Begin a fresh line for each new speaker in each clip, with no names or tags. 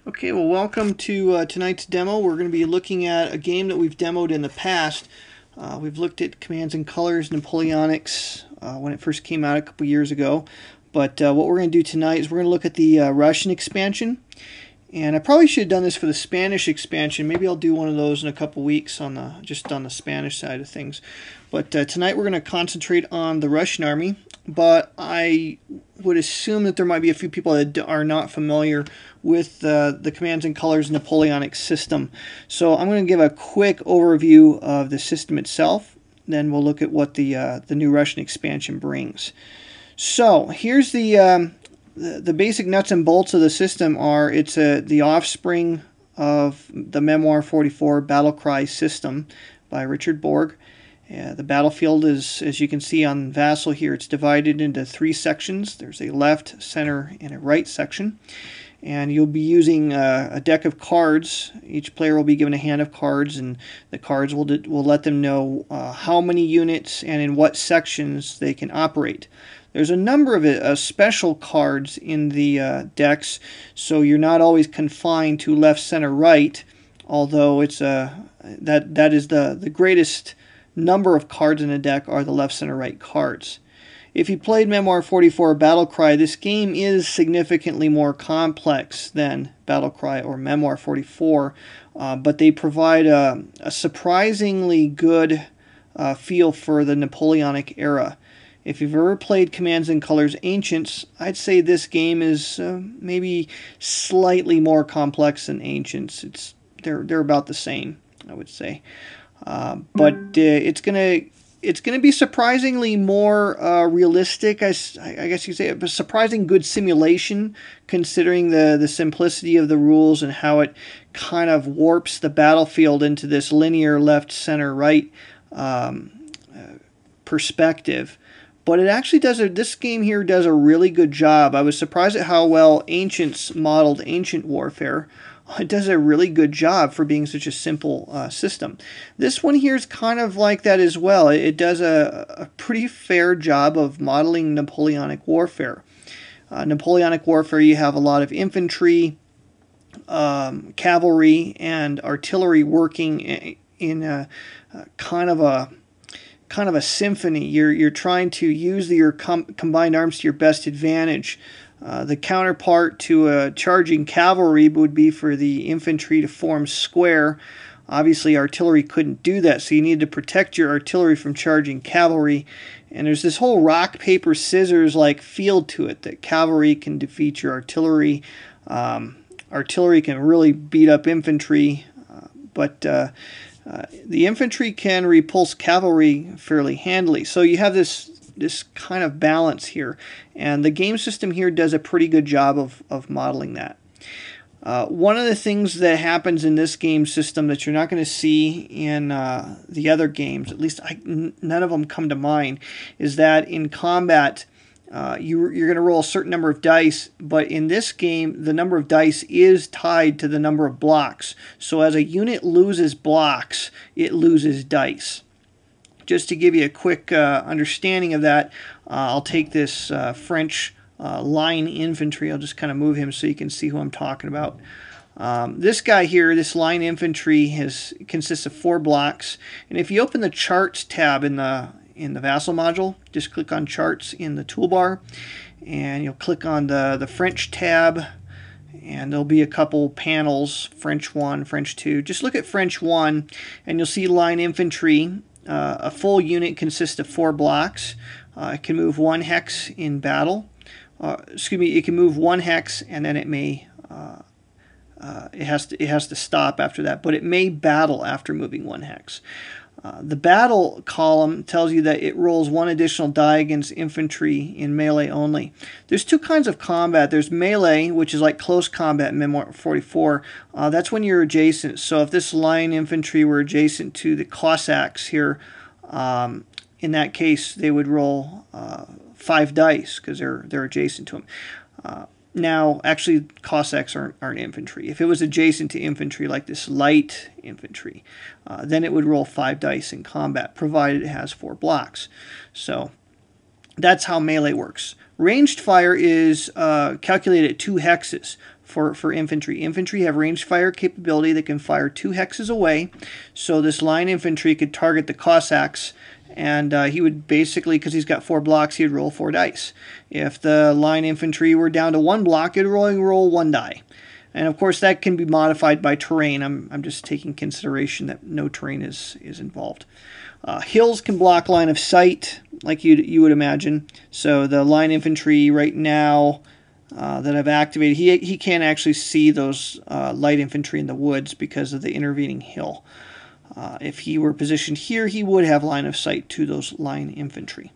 Okay, well, welcome to tonight's demo. We're going to be looking at a game that we've demoed in the past. We've looked at Commands and Colors, Napoleonics, when it first came out a couple years ago. But what we're going to do tonight is we're going to look at the Russian expansion. And I probably should have done this for the Spanish expansion. Maybe I'll do one of those in a couple weeks on just on the Spanish side of things. But tonight we're going to concentrate on the Russian army. But I would assume that there might be a few people that are not familiar with the Commands and Colors Napoleonic system. So I'm going to give a quick overview of the system itself. Then we'll look at what the new Russian expansion brings. So here's the basic nuts and bolts of the system are it's the offspring of the Memoir 44 battle cry system by Richard Borg. The battlefield is, as you can see on Vassal here, it's divided into three sections. There's a left, center, and a right section. And you'll be using a deck of cards. Each player will be given a hand of cards, and the cards will let them know how many units and in what sections they can operate. There's a number of special cards in the decks, so you're not always confined to left, center, right, although it's that is the greatest number of cards in a deck are the left, center, right cards. If you played Memoir 44 Battle Cry, this game is significantly more complex than Battle Cry or Memoir 44, but they provide a surprisingly good feel for the Napoleonic era. If you've ever played Commands and Colors Ancients, I'd say this game is maybe slightly more complex than Ancients. They're about the same, I would say. But it's gonna be surprisingly more realistic. I guess you could say a surprising good simulation, considering the simplicity of the rules and how it kind of warps the battlefield into this linear left, center, right perspective. But it actually does this game here does a really good job. I was surprised at how well Ancients modeled ancient warfare. It does a really good job for being such a simple system. This one here is kind of like that as well. It does a pretty fair job of modeling Napoleonic warfare. Napoleonic warfare, you have a lot of infantry, cavalry, and artillery working in a kind of a symphony. You're trying to use your combined arms to your best advantage. The counterpart to a charging cavalry would be for the infantry to form square. Obviously, artillery couldn't do that, so you need to protect your artillery from charging cavalry. And there's this whole rock, paper, scissors like feel to it that cavalry can defeat your artillery. Artillery can really beat up infantry, but the infantry can repulse cavalry fairly handily. So you have this kind of balance here, and the game system here does a pretty good job of modeling that. One of the things that happens in this game system that you're not going to see in the other games, at least none of them come to mind, is that in combat you're going to roll a certain number of dice, but in this game the number of dice is tied to the number of blocks. So as a unit loses blocks, it loses dice. Just to give you a quick understanding of that, I'll take this French line infantry. I'll just kind of move him so you can see who I'm talking about. This guy here, this line infantry, consists of 4 blocks. And if you open the Charts tab in the Vassal module, just click on Charts in the toolbar, and you'll click on the French tab, and there'll be a couple panels, French 1, French 2. Just look at French 1, and you'll see line infantry. A full unit consists of 4 blocks. It can move 1 hex in battle. It can move 1 hex, and then it may it has to stop after that. But it may battle after moving 1 hex. The battle column tells you that it rolls 1 additional die against infantry in melee only. There's 2 kinds of combat. There's melee, which is like close combat in Memoir 44. That's when you're adjacent. So if this line infantry were adjacent to the Cossacks here, in that case they would roll 5 dice because they're adjacent to them. Now, actually, Cossacks aren't infantry. If it was adjacent to infantry, like this light infantry, then it would roll 5 dice in combat, provided it has 4 blocks. So that's how melee works. Ranged fire is calculated at 2 hexes. for infantry. Infantry have range fire capability that can fire 2 hexes away, so this line infantry could target the Cossacks, and he would basically, because he's got 4 blocks, he would roll 4 dice. If the line infantry were down to 1 block, it would roll 1 die. And of course that can be modified by terrain. I'm just taking consideration that no terrain is involved. Hills can block line of sight, like you would imagine. So the line infantry right now that I've activated, he can't actually see those light infantry in the woods because of the intervening hill. If he were positioned here, he would have line of sight to those line infantry.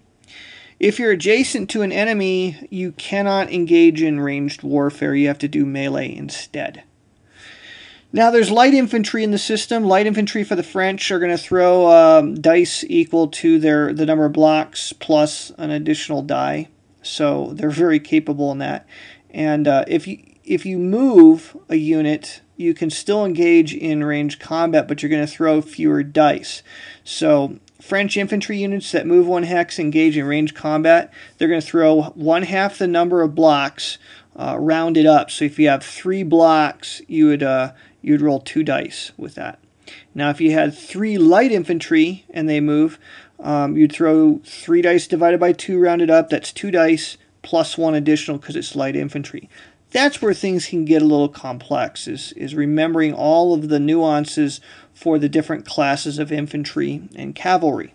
If you're adjacent to an enemy, you cannot engage in ranged warfare. You have to do melee instead. Now there's light infantry in the system. Light infantry for the French are going to throw dice equal to the number of blocks plus an additional die. So they're very capable in that. And if you move a unit, you can still engage in ranged combat, but you're going to throw fewer dice. So French infantry units that move 1 hex engage in ranged combat, they're going to throw 1/2 the number of blocks rounded up. So if you have 3 blocks, you'd roll 2 dice with that. Now if you had 3 light infantry and they move, you'd throw 3 dice divided by 2 rounded up. That's 2 dice plus 1 additional because it's light infantry. That's where things can get a little complex, is remembering all of the nuances for the different classes of infantry and cavalry.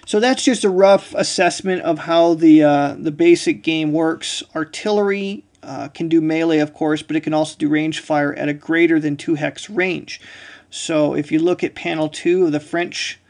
So that's just a rough assessment of how the basic game works. Artillery can do melee, of course, but it can also do range fire at a greater than 2 hex range. So if you look at panel 2 of the French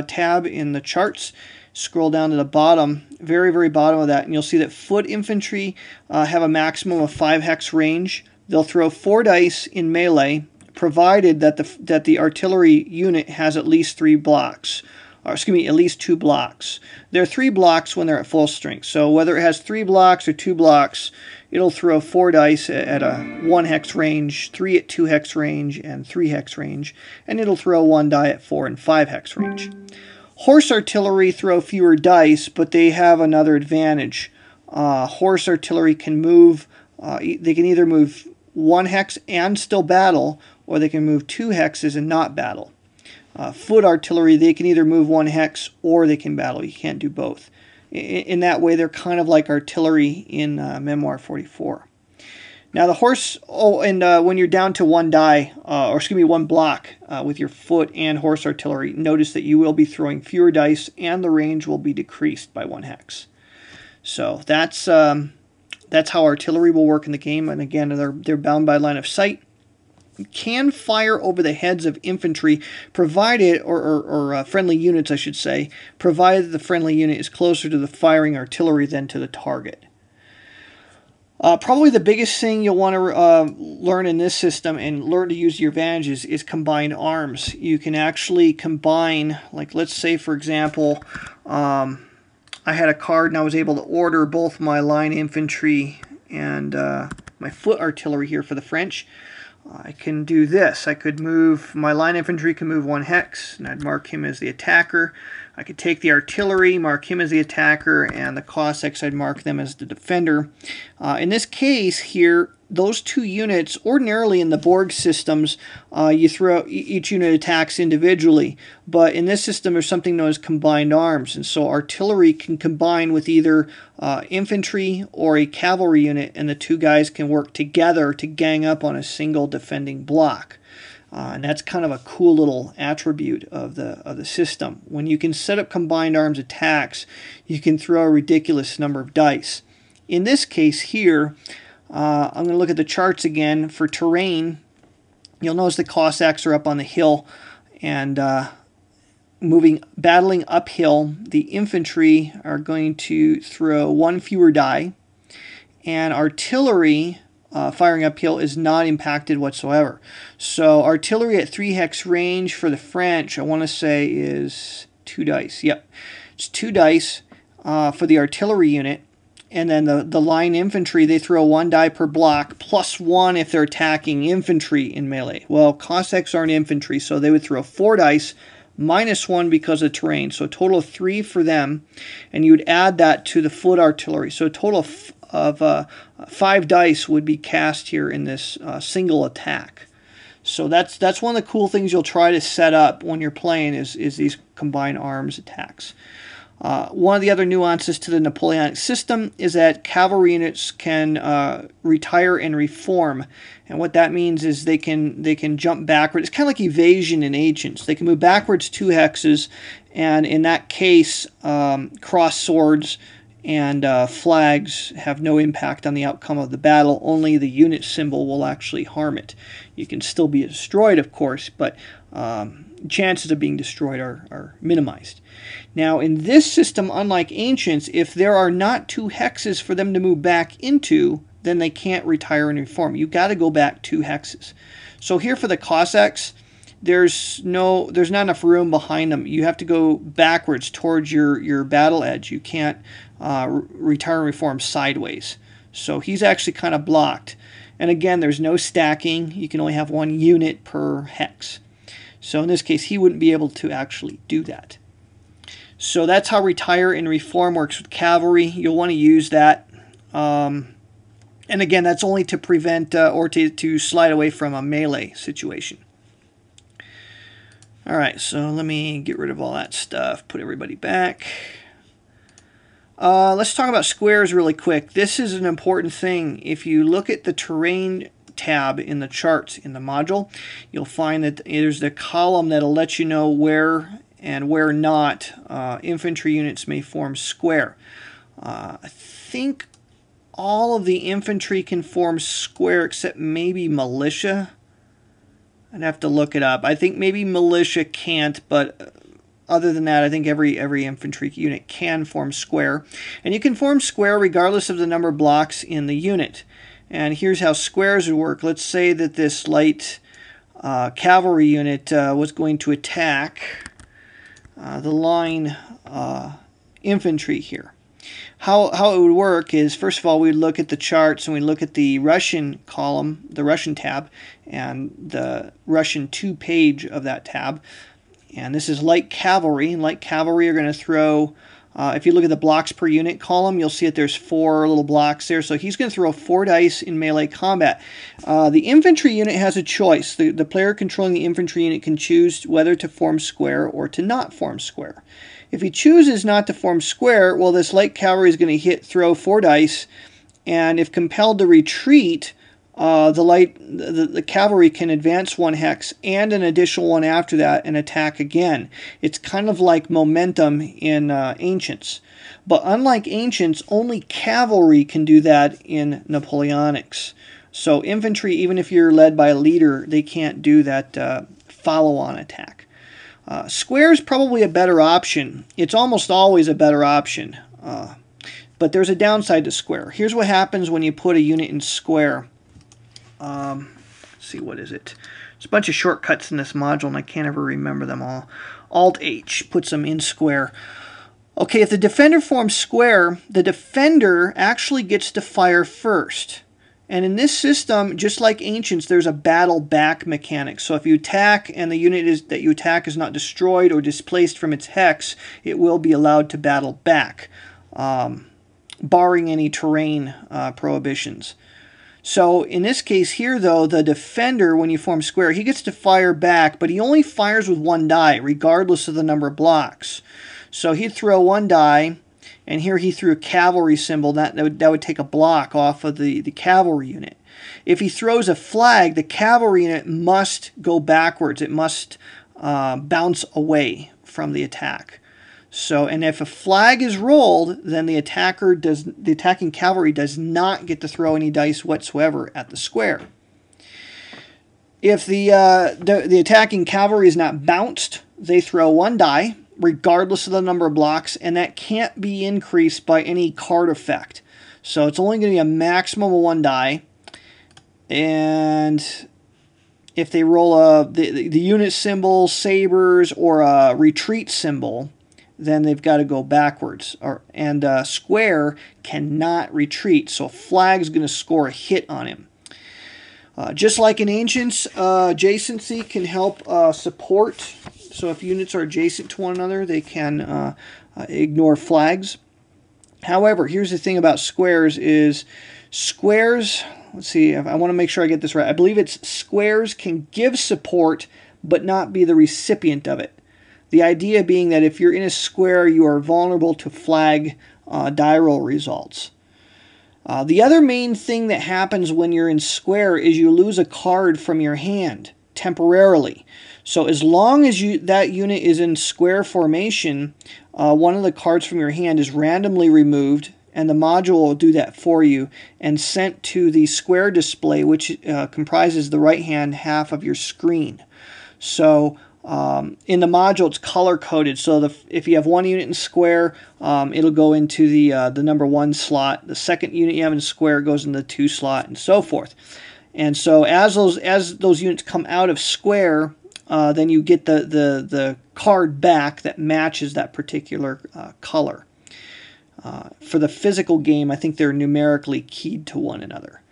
tab in the charts, scroll down to the bottom, very, very bottom of that, and you'll see that foot infantry have a maximum of 5 hex range. They'll throw 4 dice in melee, provided that the artillery unit has at least 3 blocks. Or, excuse me, at least 2 blocks. There are 3 blocks when they're at full strength. So whether it has 3 blocks or 2 blocks, it'll throw 4 dice at a 1 hex range, 3 at 2 hex range, and 3 hex range, and it'll throw 1 die at 4 and 5 hex range. Horse artillery throw fewer dice, but they have another advantage. Horse artillery can move, they can either move 1 hex and still battle, or they can move 2 hexes and not battle. Foot artillery, they can either move 1 hex or they can battle. You can't do both. In that way, they're kind of like artillery in Memoir 44. Now the horse, when you're down to 1 die, or excuse me, 1 block with your foot and horse artillery, notice that you will be throwing fewer dice and the range will be decreased by 1 hex. So that's how artillery will work in the game. And again, they're bound by line of sight. You can fire over the heads of infantry, provided, or friendly units, I should say, provided the friendly unit is closer to the firing artillery than to the target. Probably the biggest thing you'll want to learn in this system and learn to use your advantages is combined arms. You can actually combine, like let's say for example, I had a card and I was able to order both my line infantry and my foot artillery here for the French. I can do this. I could move, my line infantry can move 1 hex, and I'd mark him as the attacker. I could take the artillery, mark him as the attacker, and the Cossacks, I'd mark them as the defender. In this case here, those 2 units, ordinarily in the Borg systems, you throw each unit attacks individually, but in this system there's something known as combined arms, and so artillery can combine with either infantry or a cavalry unit, and the 2 guys can work together to gang up on a single defending block. And that's kind of a cool little attribute of the system. When you can set up combined arms attacks, you can throw a ridiculous number of dice. In this case here, I'm going to look at the charts again. For terrain, you'll notice the Cossacks are up on the hill and battling uphill. The infantry are going to throw 1 fewer die, and artillery firing uphill is not impacted whatsoever. So artillery at 3 hex range for the French, I want to say is 2 dice. Yep, it's 2 dice for the artillery unit. And then the line infantry, they throw 1 die per block, plus 1 if they're attacking infantry in melee. Well, Cossacks aren't infantry, so they would throw 4 dice, minus 1 because of terrain. So a total of 3 for them, and you would add that to the foot artillery. So a total of 5 dice would be cast here in this single attack. So that's one of the cool things you'll try to set up when you're playing is these combined arms attacks. One of the other nuances to the Napoleonic system is that cavalry units can retire and reform, and what that means is they can jump backward. It's kind of like evasion in Ancients. They can move backwards 2 hexes, and in that case, cross swords and flags have no impact on the outcome of the battle. Only the unit symbol will actually harm it. You can still be destroyed, of course, but chances of being destroyed are minimized. Now, in this system, unlike Ancients, if there are not 2 hexes for them to move back into, then they can't retire and reform. You've got to go back 2 hexes. So here for the Cossacks, there's not enough room behind them. You have to go backwards towards your battle edge. You can't retire and reform sideways. So he's actually kind of blocked. And again, there's no stacking. You can only have 1 unit per hex. So in this case, he wouldn't be able to actually do that. So that's how retire and reform works with cavalry. You'll want to use that. And again, that's only to prevent or to slide away from a melee situation. Alright, so let me get rid of all that stuff, put everybody back. Let's talk about squares really quick. This is an important thing. If you look at the terrain tab in the charts in the module, you'll find that there's the column that'll let you know where and where not infantry units may form square. I think all of the infantry can form square except maybe militia. I'd have to look it up. I think maybe militia can't, but other than that, I think every infantry unit can form square. And you can form square regardless of the number of blocks in the unit. And here's how squares would work. Let's say that this light cavalry unit was going to attack the line infantry here. How it would work is, first of all, we'd look at the charts and we'd look at the Russian column, the Russian tab, and the Russian 2 page of that tab. And this is light cavalry, and light cavalry are going to throw, if you look at the blocks per unit column, you'll see that there's 4 little blocks there. So he's going to throw 4 dice in melee combat. The infantry unit has a choice. The player controlling the infantry unit can choose whether to form square or to not form square. If he chooses not to form square, well, this light cavalry is going to throw 4 dice, and if compelled to retreat, the cavalry can advance 1 hex and an additional 1 after that and attack again. It's kind of like momentum in Ancients. But unlike Ancients, only cavalry can do that in Napoleonics. So infantry, even if you're led by a leader, they can't do that follow-on attack. Square is probably a better option. It's almost always a better option. But there's a downside to square. Here's what happens when you put a unit in square. Let's see, what is it? There's a bunch of shortcuts in this module, and I can't ever remember them all. Alt-H puts them in square. Okay, if the defender forms square, the defender actually gets to fire first. And in this system, just like Ancients, there's a battle back mechanic. So if you attack and the unit that you attack is not destroyed or displaced from its hex, it will be allowed to battle back, barring any terrain prohibitions. So in this case here, though, the defender, when you form square, he gets to fire back, but he only fires with 1 die, regardless of the number of blocks. So he'd throw 1 die, and here he threw a cavalry symbol. That would take a block off of the cavalry unit. If he throws a flag, the cavalry unit must go backwards. It must bounce away from the attack. So, and if a flag is rolled, then the attacking cavalry does not get to throw any dice whatsoever at the square. If the attacking cavalry is not bounced, they throw 1 die, regardless of the number of blocks, and that can't be increased by any card effect. So it's only going to be a maximum of 1 die. And if they roll the unit symbol, sabers, or a retreat symbol, then they've got to go backwards. And square cannot retreat, so flag's going to score a hit on him. Just like in Ancients, adjacency can help support. So if units are adjacent to one another, they can ignore flags. However, here's the thing about squares is squares, let's see, I want to make sure I get this right. I believe it's squares can give support but not be the recipient of it. The idea being that if you're in a square, you are vulnerable to flag die roll results. The other main thing that happens when you're in square is you lose a card from your hand temporarily. So as long as that unit is in square formation, one of the cards from your hand is randomly removed, and the module will do that for you and sent to the square display, which comprises the right-hand half of your screen. So in the module, it's color-coded. So if you have one unit in square, it'll go into the number 1 slot. The second unit you have in square goes in the 2 slot, and so forth. And so as those units come out of square, then you get the card back that matches that particular color. For the physical game, I think they're numerically keyed to one another.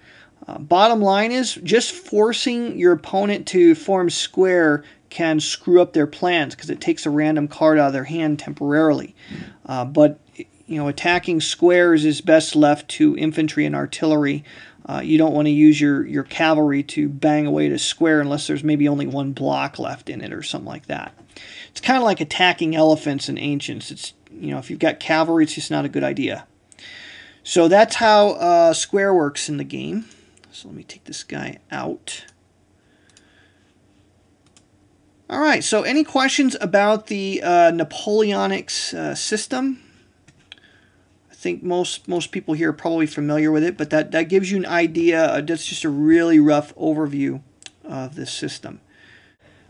Bottom line is, just forcing your opponent to form square can screw up their plans because it takes a random card out of their hand temporarily. But attacking squares is best left to infantry and artillery. You don't want to use your cavalry to bang away to square unless there's maybe only one block left in it or something like that. It's kind of like attacking elephants in Ancients. It's if you've got cavalry, it's just not a good idea. So that's how square works in the game. So let me take this guy out. All right, so any questions about the Napoleonics system? I think most people here are probably familiar with it, but that gives you an idea. That's just a really rough overview of this system.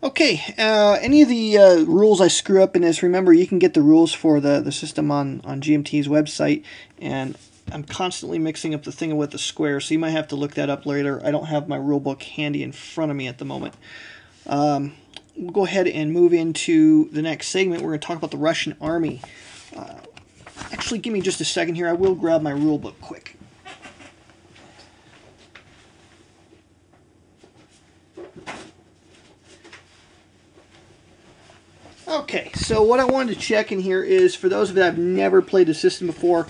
Okay, any of the rules I screw up in this, remember you can get the rules for the system on GMT's website, and I'm constantly mixing up the thing with the square, so you might have to look that up later. I don't have my rule book handy in front of me at the moment. We'll go ahead and move into the next segment. We're going to talk about the Russian army. Actually, give me just a second here. I will grab my rule book quick. Okay, so what I wanted to check in here is, for those of you that have never played the system before,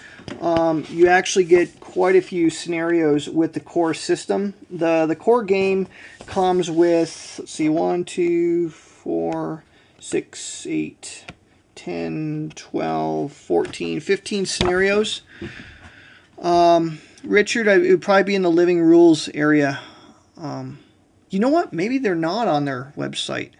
you actually get quite a few scenarios with the core system. The core game comes with, let's see, 1, 2, 4, 6, 8, 10, 12, 14, 15 scenarios. Richard, it would probably be in the living rules area. You know what? Maybe they're not on their website.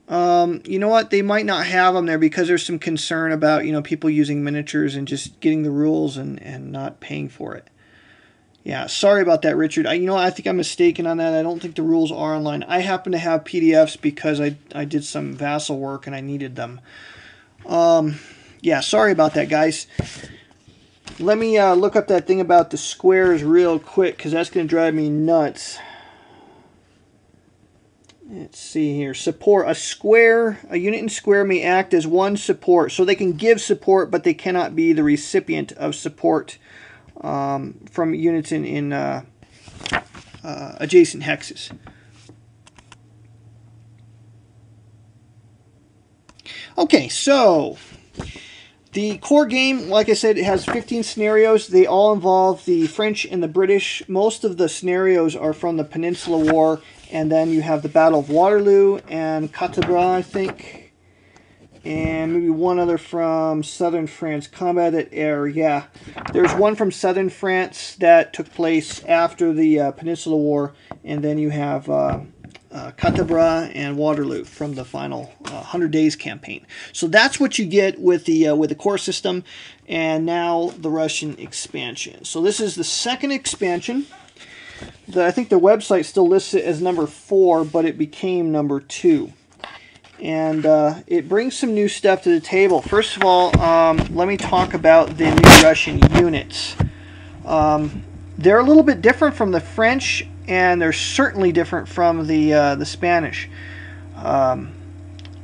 You know what? They might not have them there because there's some concern about, people using miniatures and just getting the rules and not paying for it. Yeah, sorry about that, Richard. I think I'm mistaken on that. I don't think the rules are online. I happen to have PDFs because I did some vassal work and I needed them. Yeah, sorry about that, guys. Let me look up that thing about the squares real quick because that's going to drive me nuts. Let's see here. Support. A unit in square may act as one support. So they can give support, but they cannot be the recipient of support from units in adjacent hexes. Okay, so the core game, like I said, it has 15 scenarios. They all involve the French and the British. Most of the scenarios are from the Peninsula War. And then you have the Battle of Waterloo and Catebras, I think. And maybe one other from southern France. Combat at Air, yeah. There's one from southern France that took place after the Peninsula War. And then you have Catebras and Waterloo from the final 100 Days campaign. So that's what you get with the core system. And now the Russian expansion. So this is the second expansion. I think the website still lists it as number 4, but it became number 2. And it brings some new stuff to the table. First of all, let me talk about the new Russian units. They're a little bit different from the French, and they're certainly different from the Spanish.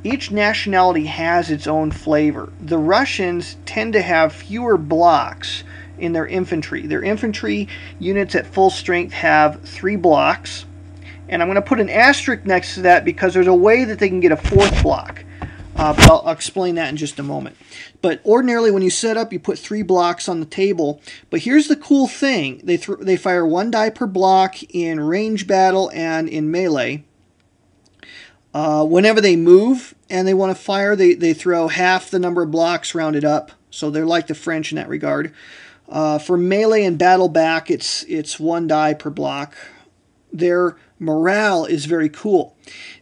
Each nationality has its own flavor. The Russians tend to have fewer blocks in their infantry. Their infantry units at full strength have 3 blocks. And I'm going to put an asterisk next to that because there's a way that they can get a 4th block. But I'll explain that in just a moment. But ordinarily, when you set up, you put 3 blocks on the table. But here's the cool thing. They fire 1 die per block in range battle and in melee. Whenever they move and they want to fire, they throw half the number of blocks rounded up. So they're like the French in that regard. For melee and battle back, it's 1 die per block. Their morale is very cool.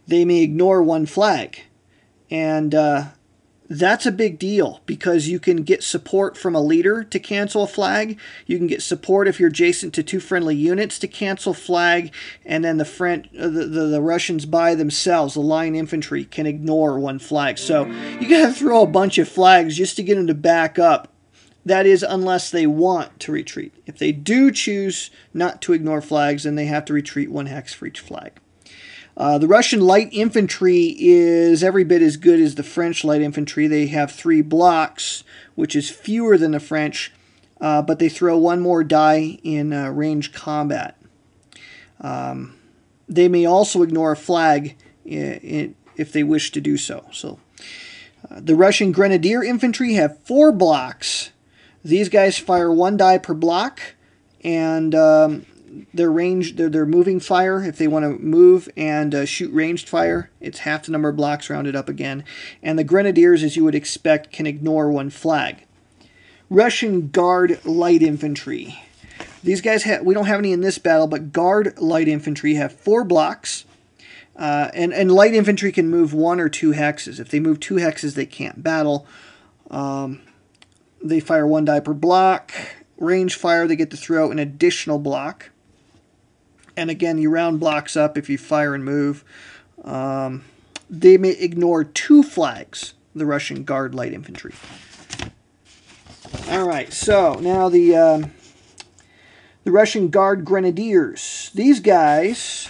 They may ignore 1 flag. And that's a big deal because you can get support from a leader to cancel a flag. You can get support if you're adjacent to 2 friendly units to cancel flag. And then the Russians by themselves, the line infantry, can ignore 1 flag. So you got to throw a bunch of flags just to get them to back up. That is, unless they want to retreat. If they do choose not to ignore flags, then they have to retreat 1 hex for each flag. The Russian light infantry is every bit as good as the French light infantry. They have 3 blocks, which is fewer than the French, but they throw 1 more die in range combat. They may also ignore a flag if they wish to do so. The Russian grenadier infantry have 4 blocks. These guys fire 1 die per block, and their moving fire, if they want to move and shoot ranged fire, it's half the number of blocks rounded up again. And the grenadiers, as you would expect, can ignore 1 flag. Russian Guard light infantry. These guys we don't have any in this battle, but Guard light infantry have 4 blocks. And light infantry can move 1 or 2 hexes. If they move 2 hexes, they can't battle. They fire 1 die per block. Range fire, they get to throw an additional block. And again, you round blocks up if you fire and move. They may ignore 2 flags, the Russian Guard light infantry. All right, so now the Russian Guard grenadiers. These guys,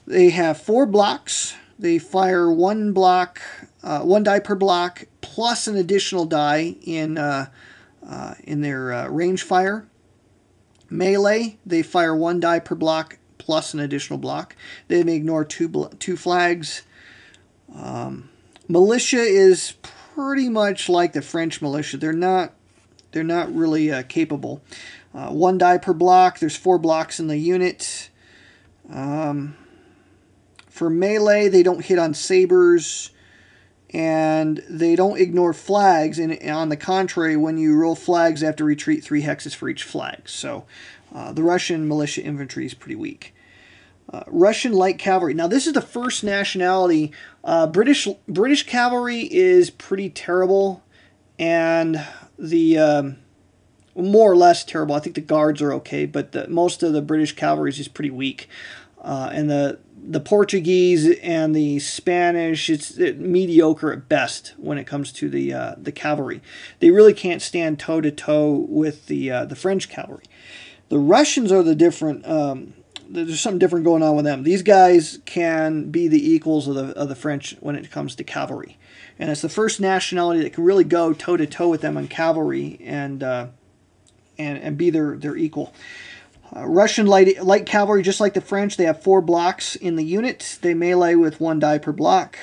they have 4 blocks. They fire 1 die per block, plus an additional die in their range fire. Melee, they fire 1 die per block, plus an additional block. They may ignore 2 flags. Militia is pretty much like the French militia. They're not really capable. 1 die per block. There's 4 blocks in the unit. For melee, they don't hit on sabers, and they don't ignore flags. And on the contrary, when you roll flags, they have to retreat 3 hexes for each flag. So the Russian militia infantry is pretty weak. Russian light cavalry. Now, this is the first nationality. British cavalry is pretty terrible, and the more or less terrible. I think the guards are okay, but most of the British cavalry is just pretty weak. And the Portuguese and the Spanish, it's mediocre at best when it comes to the cavalry. They really can't stand toe-to-toe with the French cavalry. The Russians are the different. There's something different going on with them. These guys can be the equals of the French when it comes to cavalry, and it's the first nationality that can really go toe-to-toe with them on cavalry and be their equal. Russian light cavalry, just like the French, they have 4 blocks in the unit. They melee with 1 die per block.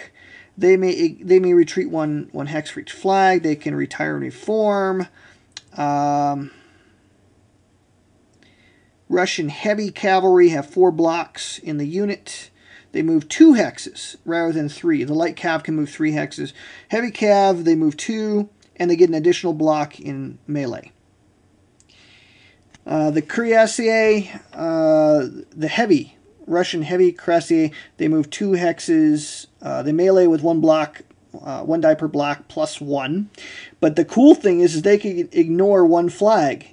They may retreat one hex for each flag. They can retire and reform. Russian heavy cavalry have 4 blocks in the unit. They move 2 hexes rather than 3. The light cav can move 3 hexes. Heavy cav, they move 2, and they get an additional block in melee. The cuirassier, the Russian heavy cuirassier, they move 2 hexes. They melee with 1 block, 1 die per block plus 1. But the cool thing is they can ignore 1 flag,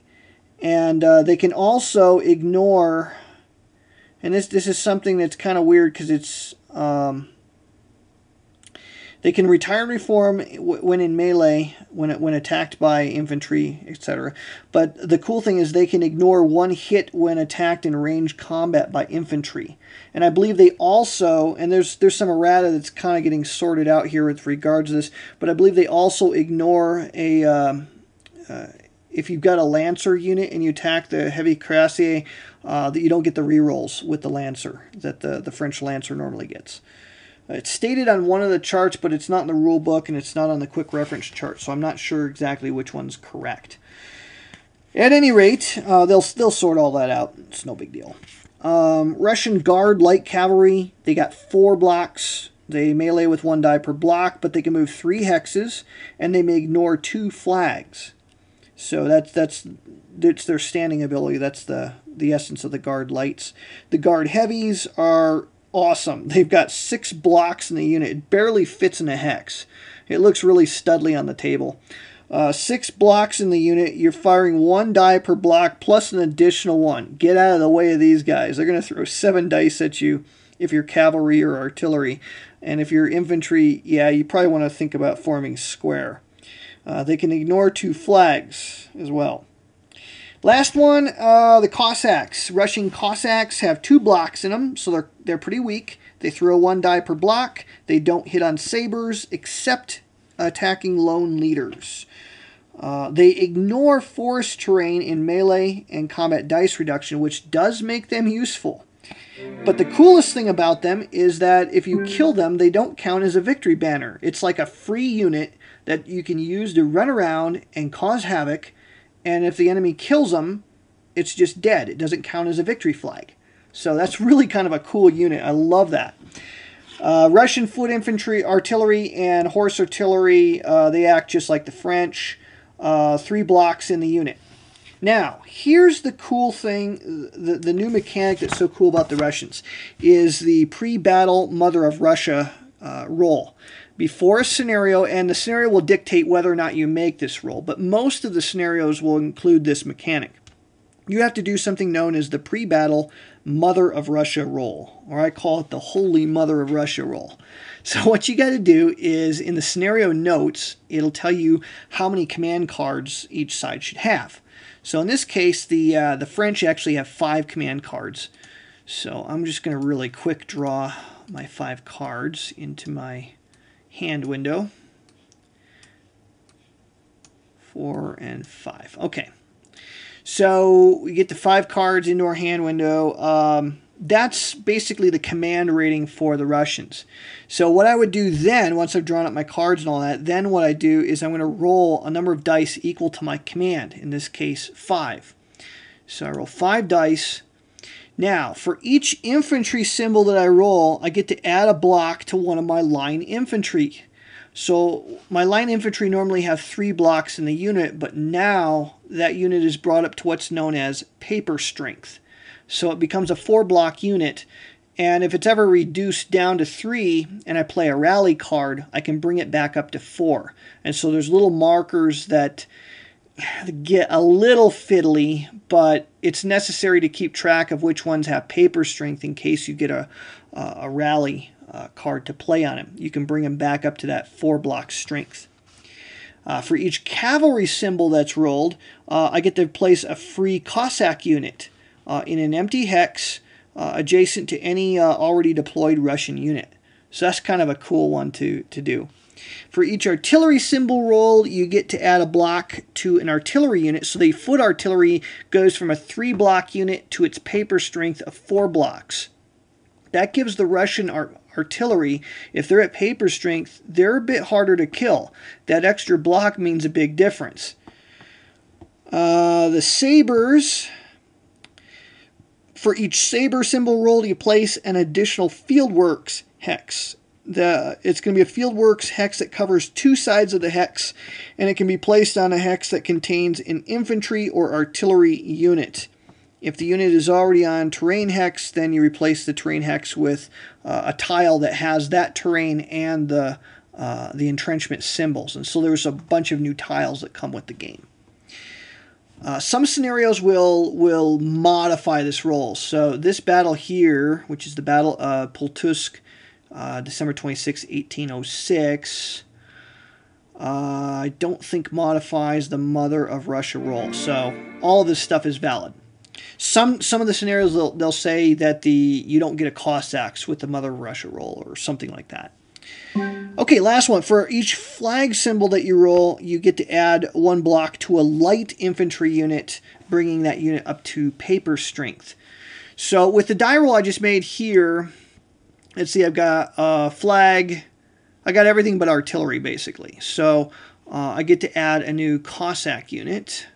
and they can also ignore. And this is something that's kind of weird because it's. They can retire and reform when in melee, when attacked by infantry, etc. But the cool thing is they can ignore 1 hit when attacked in range combat by infantry. And I believe they also, and there's some errata that's kind of getting sorted out here with regards to this, but I believe they also ignore a, if you've got a Lancer unit and you attack the heavy cuirassier, that you don't get the rerolls with the Lancer that the French Lancer normally gets. It's stated on one of the charts, but it's not in the rule book, and it's not on the quick reference chart, so I'm not sure exactly which one's correct. At any rate, they'll sort all that out. It's no big deal. Russian Guard Light Cavalry, they got 4 blocks. They melee with 1 die per block, but they can move 3 hexes, and they may ignore 2 flags. So that's their standing ability. That's the essence of the Guard Lights. The Guard Heavies are awesome. They've got 6 blocks in the unit. It barely fits in a hex. It looks really studly on the table. 6 blocks in the unit. You're firing 1 die per block plus an additional 1. Get out of the way of these guys. They're going to throw 7 dice at you if you're cavalry or artillery. And if you're infantry, yeah, you probably want to think about forming square. They can ignore 2 flags as well. Last one, the Cossacks. Russian Cossacks have 2 blocks in them, so they're pretty weak. They throw 1 die per block. They don't hit on sabers except attacking lone leaders. They ignore forest terrain in melee and combat dice reduction, which does make them useful. But the coolest thing about them is that if you kill them, they don't count as a victory banner. It's like a free unit that you can use to run around and cause havoc, and if the enemy kills them, it's just dead. It doesn't count as a victory flag. So that's really kind of a cool unit. I love that. Russian foot infantry, artillery, and horse artillery, they act just like the French. 3 blocks in the unit. Now, here's the cool thing, the new mechanic that's so cool about the Russians, is the pre-battle Mother of Russia roll. Before a scenario, and the scenario will dictate whether or not you make this roll, but most of the scenarios will include this mechanic. You have to do something known as the pre-battle Mother of Russia roll, or I call it the Holy Mother of Russia roll. So what you got to do is, in the scenario notes, it'll tell you how many command cards each side should have. So in this case, the French actually have 5 command cards. So I'm just going to really quick draw my 5 cards into my hand window. 4 and 5. Okay. So we get the 5 cards into our hand window. That's basically the command rating for the Russians. So what I would do then, once I've drawn up my cards and all that, then what I do is I'm going to roll a number of dice equal to my command, in this case 5. So I roll 5 dice. Now, for each infantry symbol that I roll, I get to add a block to one of my line infantry. So my line infantry normally have 3 blocks in the unit, but now that unit is brought up to what's known as paper strength. So it becomes a 4-block unit, and if it's ever reduced down to 3 and I play a rally card, I can bring it back up to 4. And so there's little markers that get a little fiddly, but it's necessary to keep track of which ones have paper strength in case you get a rally card to play on him. You can bring him back up to that 4-block strength. For each cavalry symbol that's rolled, I get to place a free Cossack unit in an empty hex adjacent to any already deployed Russian unit. So that's kind of a cool one to do. For each artillery symbol roll, you get to add a block to an artillery unit. So the foot artillery goes from a 3-block unit to its paper strength of 4 blocks. That gives the Russian artillery, if they're at paper strength, they're a bit harder to kill. That extra block means a big difference. The sabers, for each saber symbol roll, you place an additional Fieldworks hex. It's going to be a Fieldworks hex that covers 2 sides of the hex, and it can be placed on a hex that contains an infantry or artillery unit. If the unit is already on terrain hex, then you replace the terrain hex with a tile that has that terrain and the entrenchment symbols. And so there's a bunch of new tiles that come with the game. Some scenarios will modify this roll. So this battle here, which is the Battle of Pultusk, December 26, 1806, I don't think modifies the Mother of Russia roll. So all of this stuff is valid. Some of the scenarios they'll say that you don't get a Cossacks with the Mother of Russia roll or something like that. Okay, last one. For each flag symbol that you roll, you get to add 1 block to a light infantry unit, bringing that unit up to paper strength. So with the die roll I just made here, let's see, I've got a flag. I got everything but artillery, basically. So I get to add a new Cossack unit.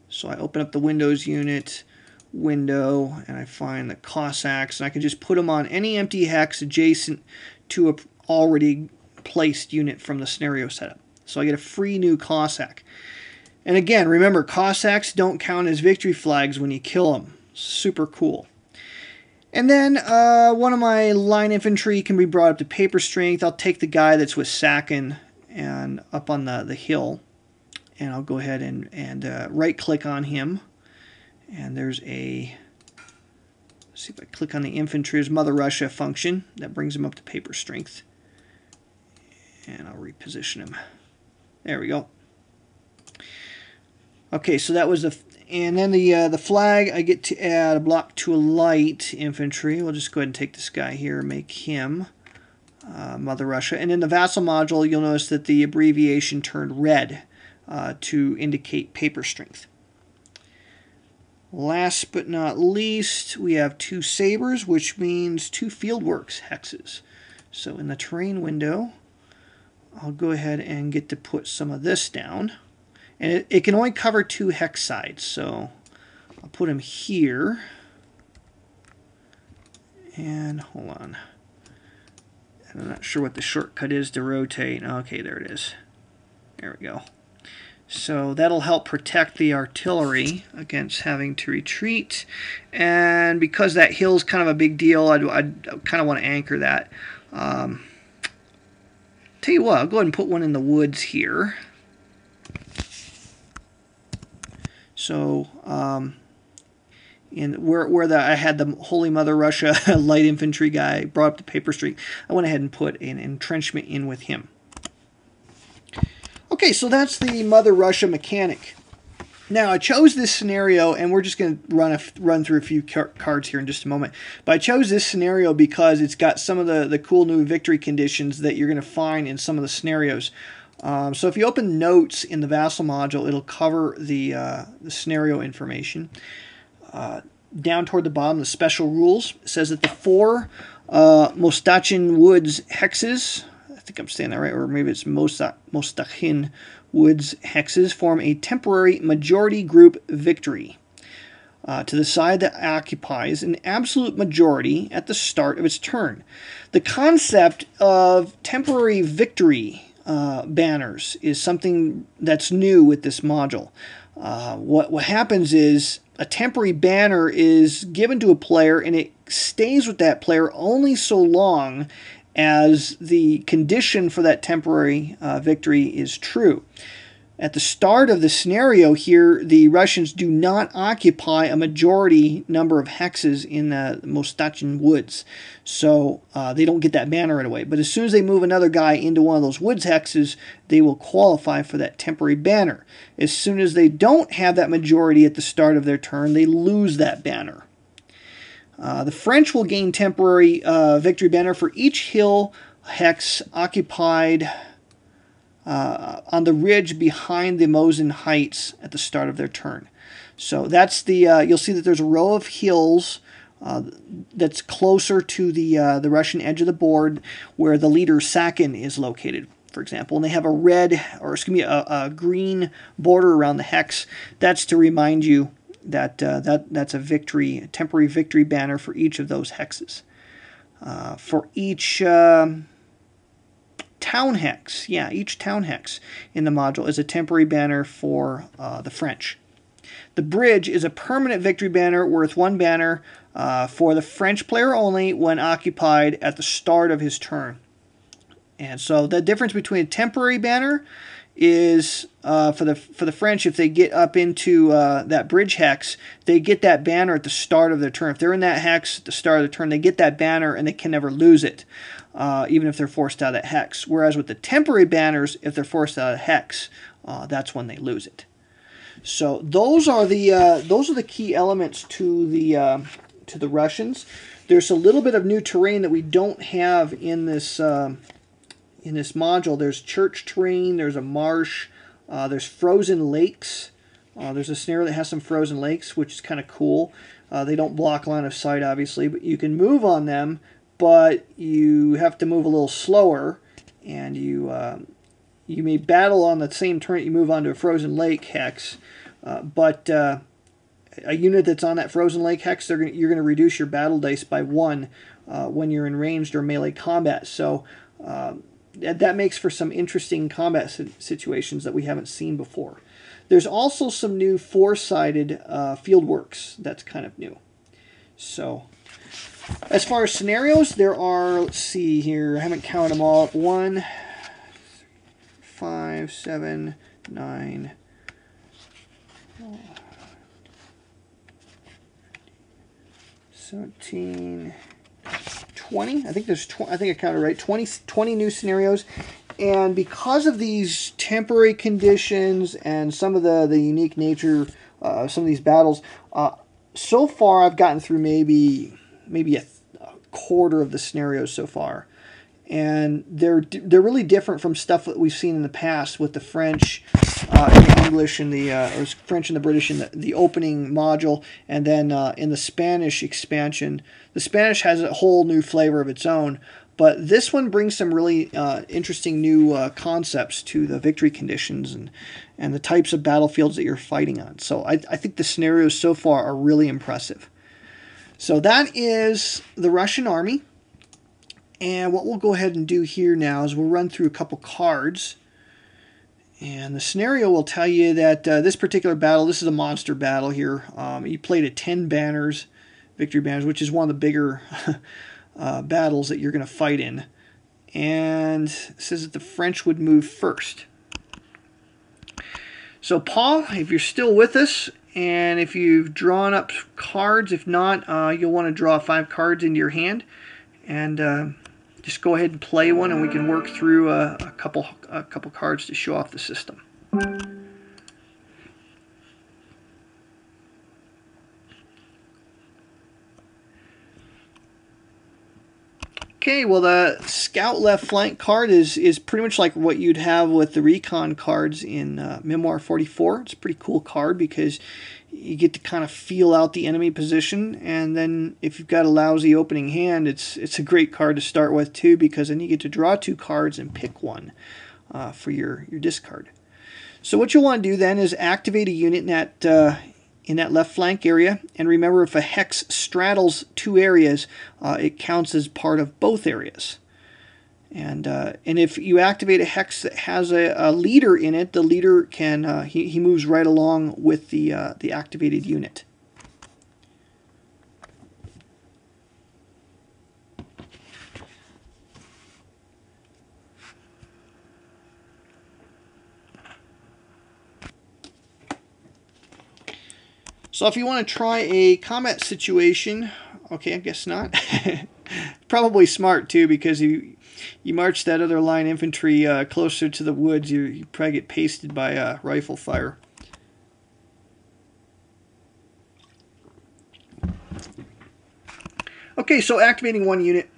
So I open up the Windows unit window, and I find the Cossacks, and I can just put them on any empty hex adjacent to a already placed unit from the scenario setup. So I get a free new Cossack. And again, remember, Cossacks don't count as victory flags when you kill them. Super cool. And then one of my line infantry can be brought up to paper strength. I'll take the guy that's with Sakin and up on the hill, and I'll go ahead and right-click on him. And there's a, let's see if I click on the infantry, there's Mother Russia function. That brings him up to paper strength. And I'll reposition him. There we go. Okay, so that was the... And then the flag, I get to add a block to a light infantry. We'll just go ahead and take this guy here and make him Mother Russia. And in the vassal module, you'll notice that the abbreviation turned red to indicate paper strength. Last but not least, we have 2 sabers, which means 2 fieldworks hexes. So in the terrain window, I'll go ahead and get to put some of this down. And it can only cover 2 hex sides, so I'll put them here. And hold on. I'm not sure what the shortcut is to rotate. Okay, there it is. There we go. So that'll help protect the artillery against having to retreat. And because that hill's kind of a big deal, I'd kind of want to anchor that. Tell you what, I'll go ahead and put one in the woods here. So, where I had the Holy Mother Russia light infantry guy brought up the paper street, I went ahead and put an entrenchment in with him. Okay, so that's the Mother Russia mechanic. Now, I chose this scenario, and we're just going to run through a few cards here in just a moment. But I chose this scenario because it's got some of the cool new victory conditions that you're going to find in some of the scenarios. So if you open notes in the vassal module, it'll cover the scenario information. Down toward the bottom, the special rules, it says that the 4 Mostachin Woods hexes, I think I'm saying that right, or maybe it's Mostachin Woods hexes, form a temporary majority group victory to the side that occupies an absolute majority at the start of its turn. The concept of temporary victory banners is something that's new with this module. What happens is a temporary banner is given to a player, and it stays with that player only so long as the condition for that temporary victory is true. At the start of the scenario here, the Russians do not occupy a majority number of hexes in the Mostachin Woods, so they don't get that banner right away. But as soon as they move another guy into one of those woods hexes, they will qualify for that temporary banner. As soon as they don't have that majority at the start of their turn, they lose that banner. The French will gain temporary victory banner for each hill hex occupied on the ridge behind the Mosin Heights at the start of their turn. So that's the you'll see that there's a row of hills that's closer to the Russian edge of the board where the leader Sakin is located, for example, and they have a red, or excuse me, a green border around the hex. That's to remind you that that's a temporary victory banner for each of those hexes. For each town hex, each town hex in the module is a temporary banner for the French. The bridge is a permanent victory banner worth 1 banner for the French player only when occupied at the start of his turn. And so the difference between a temporary banner is for the French, if they get up into that bridge hex, they get that banner at the start of their turn. If they're in that hex at the start of the turn, they get that banner and they can never lose it, even if they're forced out of that hex. Whereas with the temporary banners, if they're forced out of the hex, that's when they lose it. So those are the key elements to the Russians. There's a little bit of new terrain that we don't have in this module. There's church terrain, there's a marsh, there's frozen lakes. There's a scenario that has some frozen lakes, which is kind of cool. They don't block line of sight, obviously, but you can move on them, but you have to move a little slower, and you may battle on the same turn that you move onto a frozen lake hex, but a unit that's on that frozen lake hex, you're going to reduce your battle dice by 1 when you're in ranged or melee combat. So that makes for some interesting combat situations that we haven't seen before. There's also some new 4-sided field works that's kind of new. So as far as scenarios, there are, let's see here, I haven't counted them all. 1, 5, 7, 9, 17, 20. I think there's I think I counted right. 20 new scenarios. And because of these temporary conditions and some of the unique nature of some of these battles, so far I've gotten through maybe a quarter of the scenarios so far. And they're really different from stuff that we've seen in the past with the French and the English and the or French and the British in the opening module, and then in the Spanish expansion. The Spanish has a whole new flavor of its own, but this one brings some really interesting new concepts to the victory conditions and the types of battlefields that you're fighting on. So I think the scenarios so far are really impressive. So that is the Russian army. And what we'll go ahead and do here now is we'll run through a couple cards. And the scenario will tell you that this particular battle, this is a monster battle here. You played at 10 banners, victory banners, which is one of the bigger battles that you're going to fight in. And it says that the French would move first. So Paul, if you're still with us, and if you've drawn up cards, if not, you'll want to draw 5 cards into your hand. And just go ahead and play one, and we can work through a couple cards to show off the system. Okay, well, the Scout Left Flank card is pretty much like what you'd have with the Recon cards in Memoir 44. It's a pretty cool card because you get to kind of feel out the enemy position, and then if you've got a lousy opening hand, it's a great card to start with too, because then you get to draw 2 cards and pick one for your discard. So what you'll want to do then is activate a unit in that left flank area, and remember, if a hex straddles 2 areas, it counts as part of both areas. And if you activate a hex that has a leader in it, the leader can he moves right along with the activated unit. So if you want to try a combat situation, okay, I guess not. Probably smart too, because you march that other line infantry closer to the woods, you probably get pasted by rifle fire. Okay, so activating 1 unit.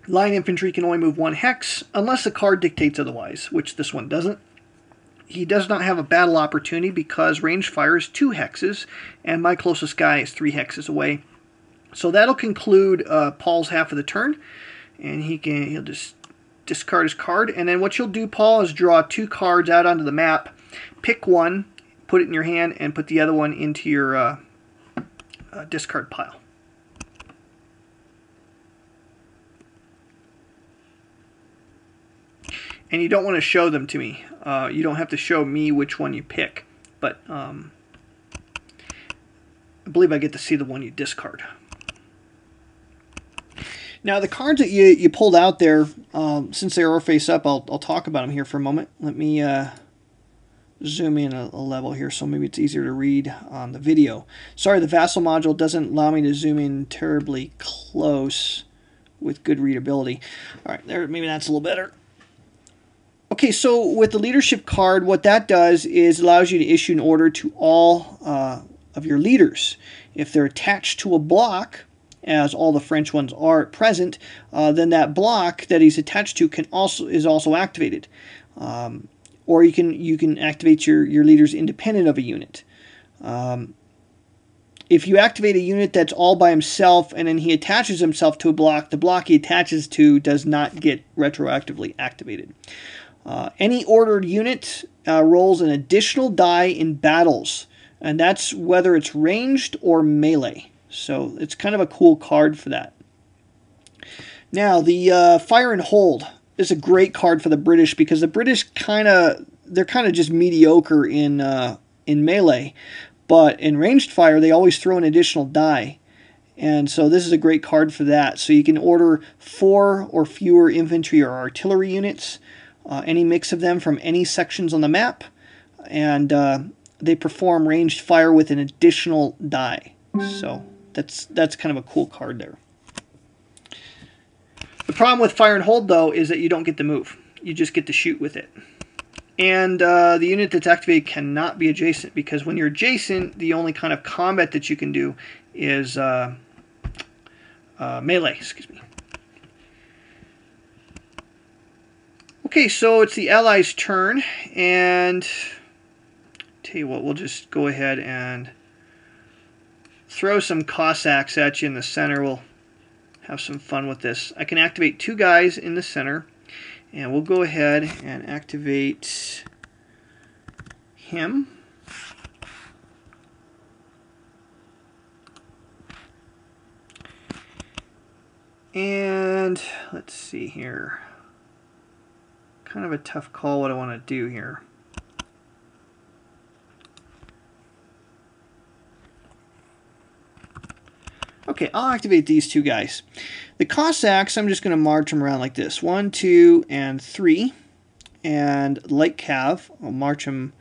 Line infantry can only move 1 hex, unless the card dictates otherwise, which this one doesn't. He does not have a battle opportunity because range fire is 2 hexes, and my closest guy is 3 hexes away. So that'll conclude Paul's half of the turn, and he'll just discard his card. And then what you'll do, Paul, is draw 2 cards out onto the map, pick one, put it in your hand, and put the other one into your discard pile. And you don't want to show them to me. You don't have to show me which one you pick, but I believe I get to see the one you discard. Now the cards that you pulled out there, since they are face up, I'll talk about them here for a moment. Let me zoom in a level here so maybe it's easier to read on the video. Sorry, the Vassal module doesn't allow me to zoom in terribly close with good readability. All right, there, maybe that's a little better. Okay, so with the leadership card, what that does is allows you to issue an order to all of your leaders. If they're attached to a block, as all the French ones are at present, then that block that he's attached to is also activated. Or you can activate your leaders independent of a unit. if you activate a unit that's all by himself and then he attaches himself to a block, the block he attaches to does not get retroactively activated. Any ordered unit rolls an additional die in battles, and that's whether it's ranged or melee. So it's kind of a cool card for that. Now, the Fire and Hold is a great card for the British because the British they're kind of just mediocre in melee, but in ranged fire they always throw an additional die, and so this is a great card for that. So you can order 4 or fewer infantry or artillery units, any mix of them from any sections on the map, and they perform ranged fire with an additional die. So that's kind of a cool card there. The problem with Fire and Hold, though, is that you don't get to move. You just get to shoot with it. And the unit that's activated cannot be adjacent, because when you're adjacent, the only kind of combat that you can do is melee. Excuse me. Okay, so it's the Allies' turn, and tell you what, we'll just go ahead and throw some Cossacks at you in the center. We'll have some fun with this. I can activate 2 guys in the center, and we'll go ahead and activate him. And let's see here. Kind of a tough call what I want to do here. Okay, I'll activate these 2 guys. The Cossacks, I'm just going to march them around like this. 1, 2, and 3. And light cav, I'll march them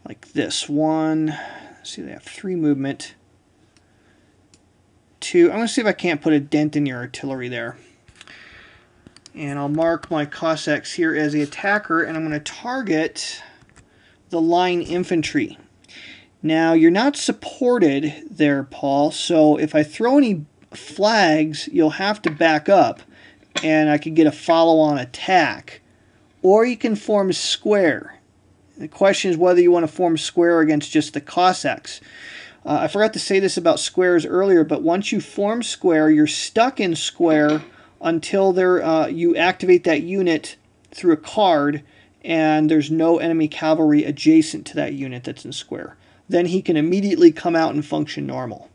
like this. 1, let's see, they have 3 movement. 2, I'm going to see if I can't put a dent in your artillery there. And I'll mark my Cossacks here as the attacker, and I'm going to target the line infantry. Now, you're not supported there, Paul, so if I throw any flags, you'll have to back up, and I could get a follow-on attack. Or you can form square. The question is whether you want to form square against just the Cossacks. I forgot to say this about squares earlier, but once you form square, you're stuck in square until you activate that unit through a card, and there's no enemy cavalry adjacent to that unit that's in square. Then he can immediately come out and function normal.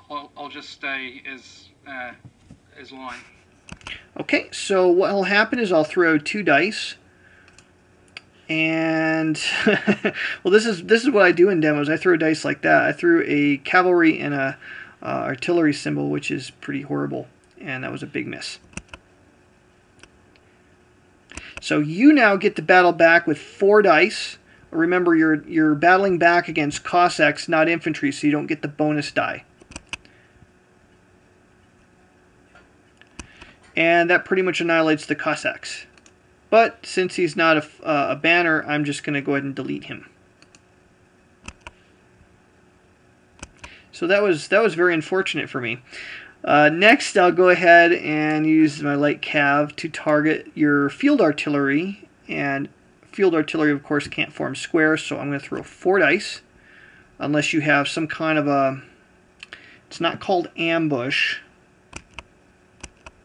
I'll just stay as line.
Okay, so what will happen is I'll throw 2 dice, and well, this is what I do in demos. I throw dice like that. I threw a cavalry and a artillery symbol, which is pretty horrible, and that was a big miss. So you now get to battle back with 4 dice. Remember, you're battling back against Cossacks, not infantry, so you don't get the bonus die. And that pretty much annihilates the Cossacks. But since he's not a banner, I'm just going to go ahead and delete him. So that was very unfortunate for me. Next, I'll go ahead and use my light cav to target your field artillery. And field artillery, of course, can't form squares, so I'm going to throw 4 dice. Unless you have some kind of a... It's not called ambush.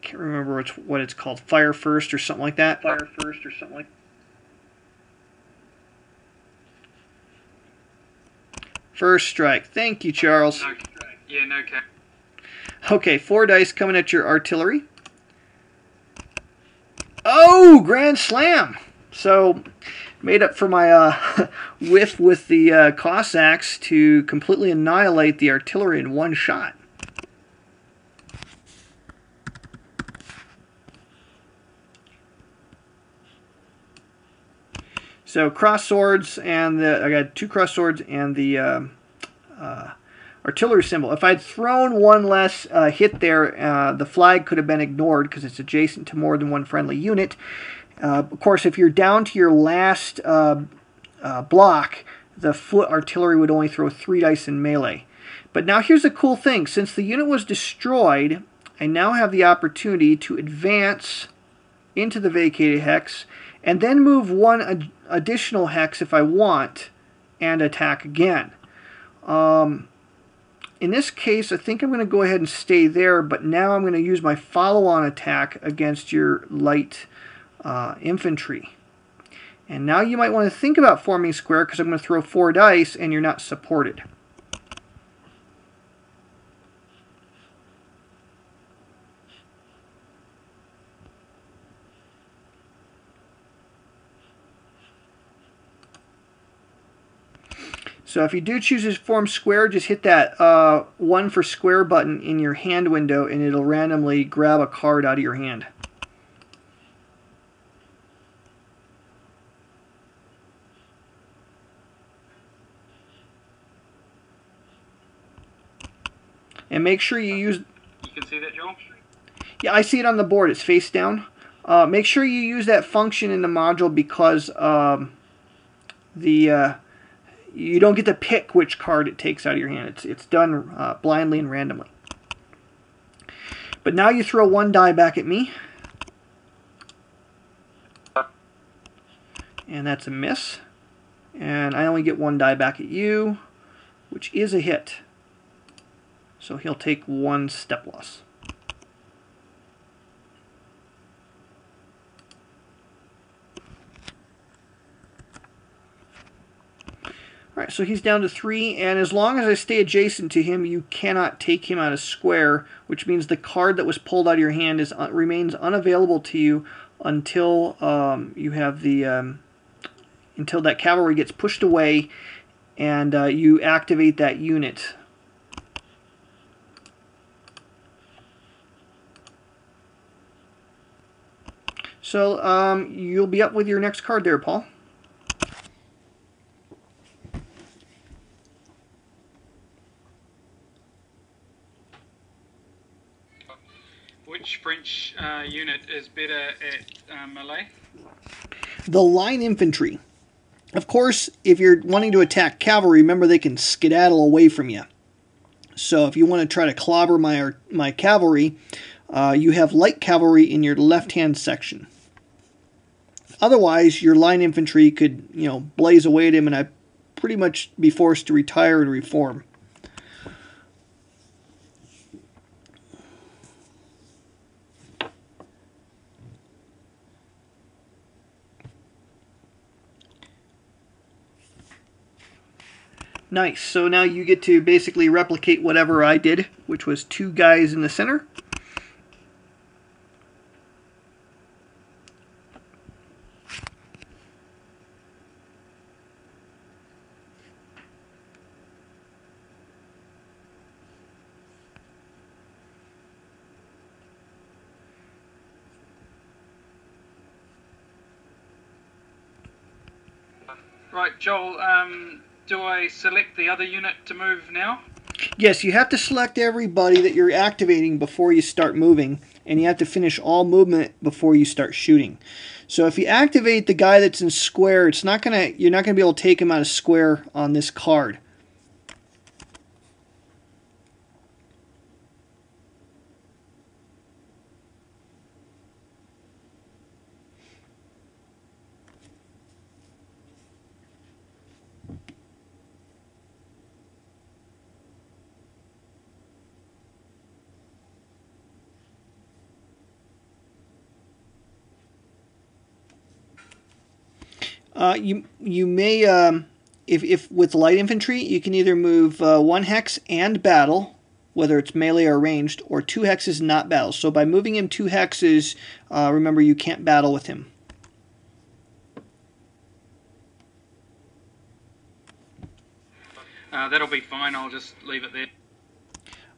Can't remember what it's called. Fire first or something like that. Fire first or something like that. First strike. Thank you, Charles.
No strike. Yeah, no cap.
Okay, 4 dice coming at your artillery. Oh, grand slam! So, made up for my whiff with the Cossacks to completely annihilate the artillery in 1 shot. So cross swords, and I got 2 cross swords and the artillery symbol. If I'd thrown 1 less hit there, the flag could have been ignored because it's adjacent to more than 1 friendly unit. Of course, if you're down to your last block, the foot artillery would only throw 3 dice in melee. But now here's the cool thing. Since the unit was destroyed, I now have the opportunity to advance into the vacated hex and then move one additional hex if I want, and attack again. In this case, I think I'm going to go ahead and stay there, but now I'm going to use my follow-on attack against your light infantry. And now you might want to think about forming square, because I'm going to throw 4 dice and you're not supported. So if you do choose to form square, just hit that 1 for square button in your hand window and it'll randomly grab a card out of your hand. And make sure you use...
You can see that, Joel?
Yeah, I see it on the board. It's face down. Make sure you use that function in the module, because you don't get to pick which card it takes out of your hand. It's done blindly and randomly. But now you throw 1 die back at me. And that's a miss. And I only get 1 die back at you, which is a hit. So he'll take 1 step loss. Alright, so he's down to 3, and as long as I stay adjacent to him, you cannot take him out of square, which means the card that was pulled out of your hand remains unavailable to you until you have the until that cavalry gets pushed away and you activate that unit. So you'll be up with your next card there, Paul.
Which French unit is better at melee?
The line infantry. Of course, if you're wanting to attack cavalry, remember they can skedaddle away from you. So if you want to try to clobber my cavalry, you have light cavalry in your left-hand section. Otherwise, your line infantry could, blaze away at him, and I'd pretty much be forced to retire and reform. Nice. So now you get to basically replicate whatever I did, which was 2 guys in the center.
Right, Joel, do I select the other unit to move now?
Yes, you have to select everybody that you're activating before you start moving, and you have to finish all movement before you start shooting. So if you activate the guy that's in square, you're not gonna be able to take him out of square on this card. You may, if with light infantry, you can either move 1 hex and battle, whether it's melee or ranged, or 2 hexes not battle. So by moving him 2 hexes, remember you can't battle with him.
That'll be fine. I'll just leave it there.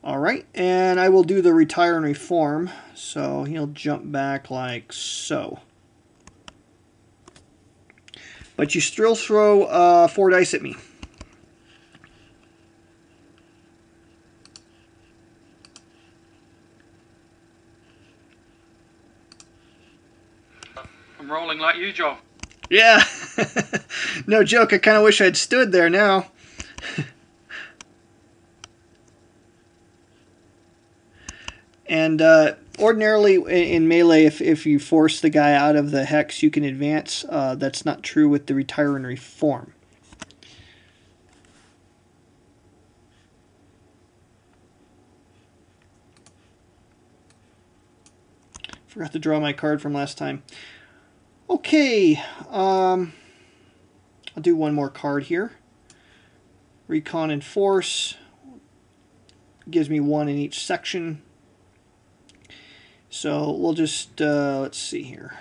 Alright, and I will do the retire and reform. So he'll jump back like so. But you still throw 4 dice at me.
I'm rolling like you, Joel.
Yeah, no joke. I kind of wish I'd stood there now. And ordinarily in melee, if you force the guy out of the hex, you can advance. That's not true with the retire and reform. Forgot to draw my card from last time. Okay, I'll do one more card here. Recon and Force gives me 1 in each section. So we'll just, let's see here.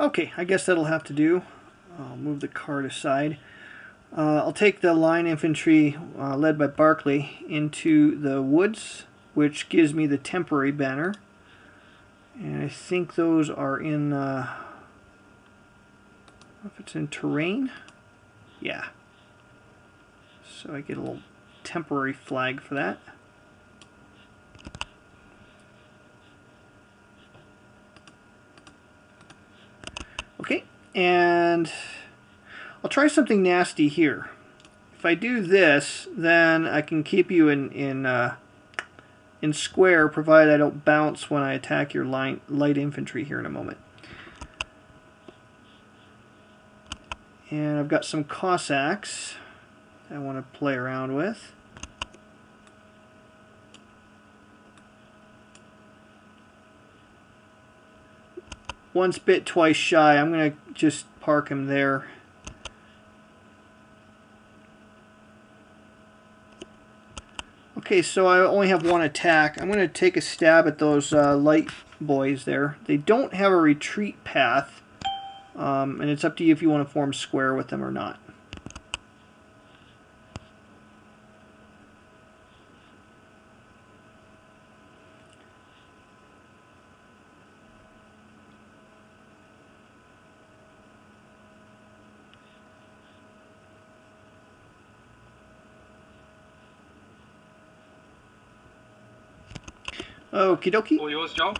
Okay, I guess that'll have to do. I'll move the card aside. I'll take the line infantry led by Barclay into the woods, which gives me the temporary banner. And I think those are in, I don't know if it's in terrain. Yeah. So I get a little temporary flag for that. Okay, and I'll try something nasty here. If I do this, then I can keep you in square, provided I don't bounce when I attack your light infantry here in a moment. And I've got some Cossacks I want to play around with. Once bit, twice shy. I'm going to just park him there. Okay, so I only have one attack. I'm going to take a stab at those light boys there. They don't have a retreat path, and it's up to you if you want to form square with them or not. Okie dokie.
All yours, Joel?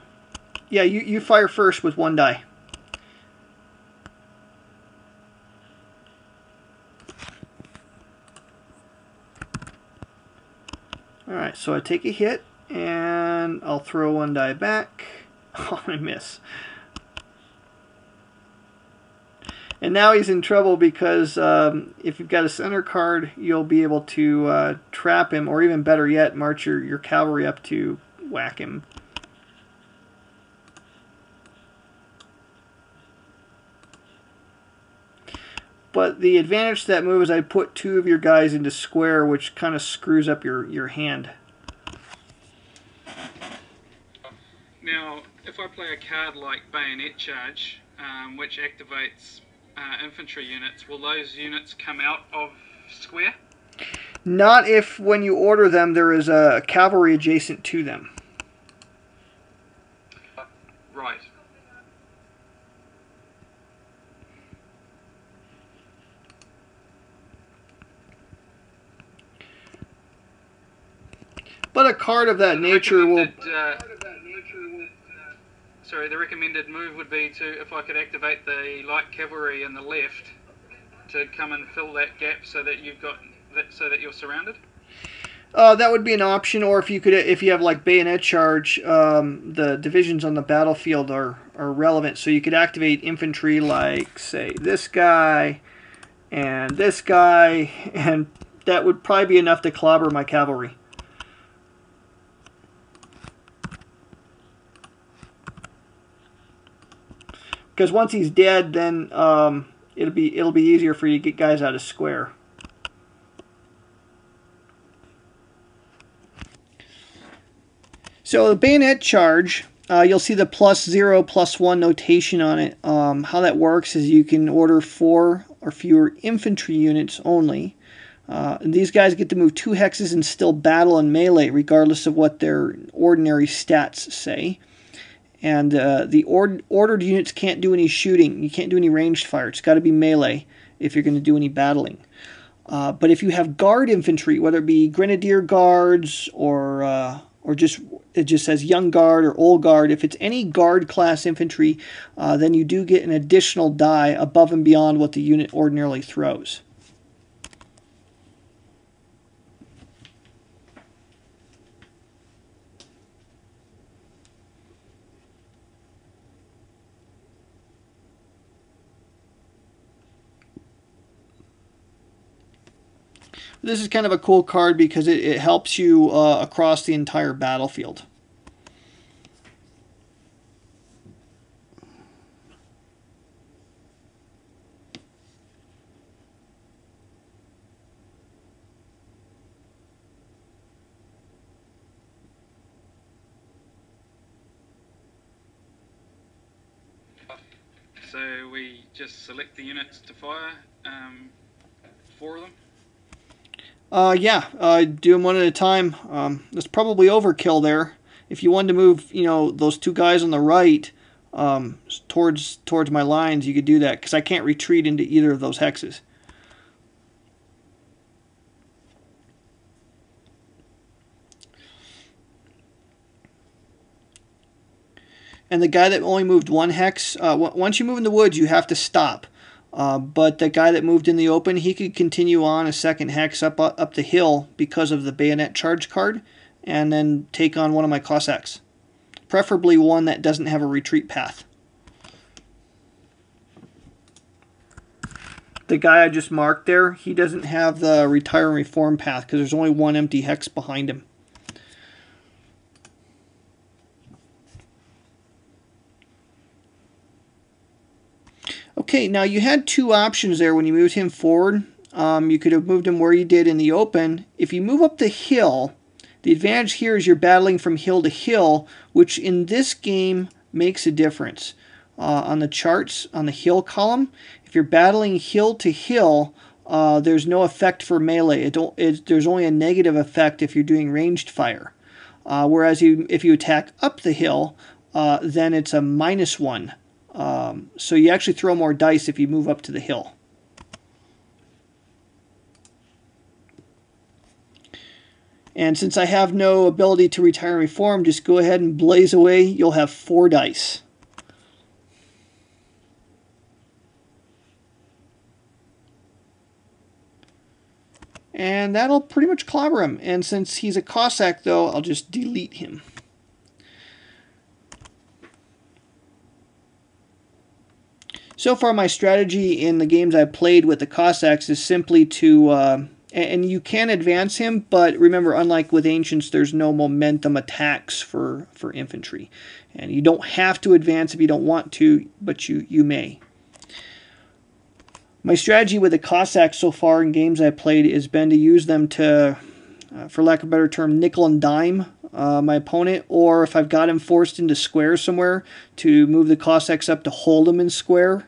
Yeah, you fire first with 1 die. Alright, so I take a hit, and I'll throw 1 die back. Oh, I miss. And now he's in trouble because if you've got a center card, you'll be able to trap him, or even better yet, march your cavalry up to whack him. But the advantage to that move is I put 2 of your guys into square, which kind of screws up your hand.
Now, if I play a card like Bayonet Charge, which activates infantry units, will those units come out of square?
Not if, when you order them, there is a cavalry adjacent to them.
Right.
But a card of that nature will...
Sorry, the recommended move would be to, if I could activate the light cavalry in the left, to come and fill that gap so that you've got so that you're surrounded.
That would be an option, or if you have like bayonet charge, the divisions on the battlefield are relevant. So you could activate infantry like, say, this guy, and that would probably be enough to clobber my cavalry. Because once he's dead, then it'll be easier for you to get guys out of square. So the bayonet charge, you'll see the +0, +1 notation on it. How that works is you can order 4 or fewer infantry units only. And these guys get to move 2 hexes and still battle in melee, regardless of what their ordinary stats say. And the ordered units can't do any shooting. You can't do any ranged fire. It's got to be melee if you're going to do any battling. But if you have guard infantry, whether it be grenadier guards or just it just says young guard or old guard, if it's any guard class infantry, then you do get an additional die above and beyond what the unit ordinarily throws. This is kind of a cool card because it helps you across the entire battlefield.
So we just select the units to fire, 4 of them.
Yeah, do them one at a time. That's probably overkill there. If you wanted to move, those 2 guys on the right towards my lines, you could do that because I can't retreat into either of those hexes. And the guy that only moved 1 hex, once you move in the woods, you have to stop. But the guy that moved in the open, he could continue on a 2nd hex up the hill because of the bayonet charge card, and then take on one of my Cossacks. Preferably one that doesn't have a retreat path. The guy I just marked there, he doesn't have the retire and reform path because there's only 1 empty hex behind him. Okay, now you had 2 options there when you moved him forward. You could have moved him where you did in the open. If you move up the hill, the advantage here is you're battling from hill to hill, which in this game makes a difference. On the charts, on the hill column, if you're battling hill to hill, there's no effect for melee. There's only a negative effect if you're doing ranged fire. Whereas if you attack up the hill, then it's a -1. So you actually throw more dice if you move up to the hill. And since I have no ability to retire and reform, just go ahead and blaze away. You'll have 4 dice. And that'll pretty much clobber him. And since he's a Cossack, though, I'll just delete him. So far, my strategy in the games I've played with the Cossacks is simply to, and you can advance him, but remember, unlike with Ancients, there's no momentum attacks for infantry. And you don't have to advance if you don't want to, but you may. My strategy with the Cossacks so far in games I've played has been to use them to, for lack of a better term, nickel and dime my opponent, or if I've got him forced into square somewhere, to move the Cossacks up to hold him in square.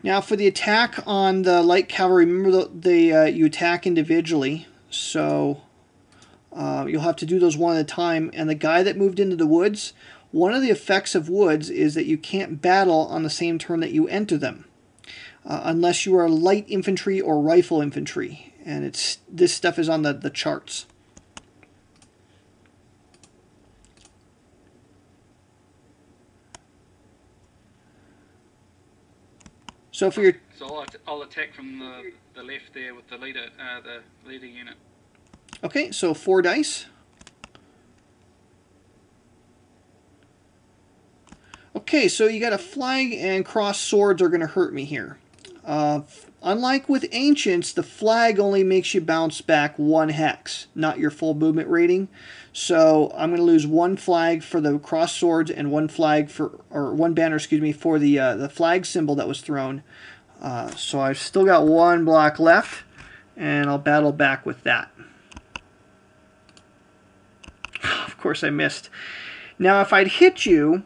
Now for the attack on the light cavalry, remember you attack individually, so you'll have to do those one at a time. And the guy that moved into the woods, one of the effects of woods is that you can't battle on the same turn that you enter them. Unless you are light infantry or rifle infantry, and this stuff is on the charts. So for your
I'll attack from the left there with the leader unit.
Okay, so 4 dice. Okay, so you got a flag and cross swords are going to hurt me here. Unlike with Ancients, the flag only makes you bounce back 1 hex, not your full movement rating. So I'm going to lose 1 flag for the cross swords and 1 flag or 1 banner, excuse me, for the flag symbol that was thrown. So I've still got 1 block left, and I'll battle back with that. Of course I missed. Now if I'd hit you,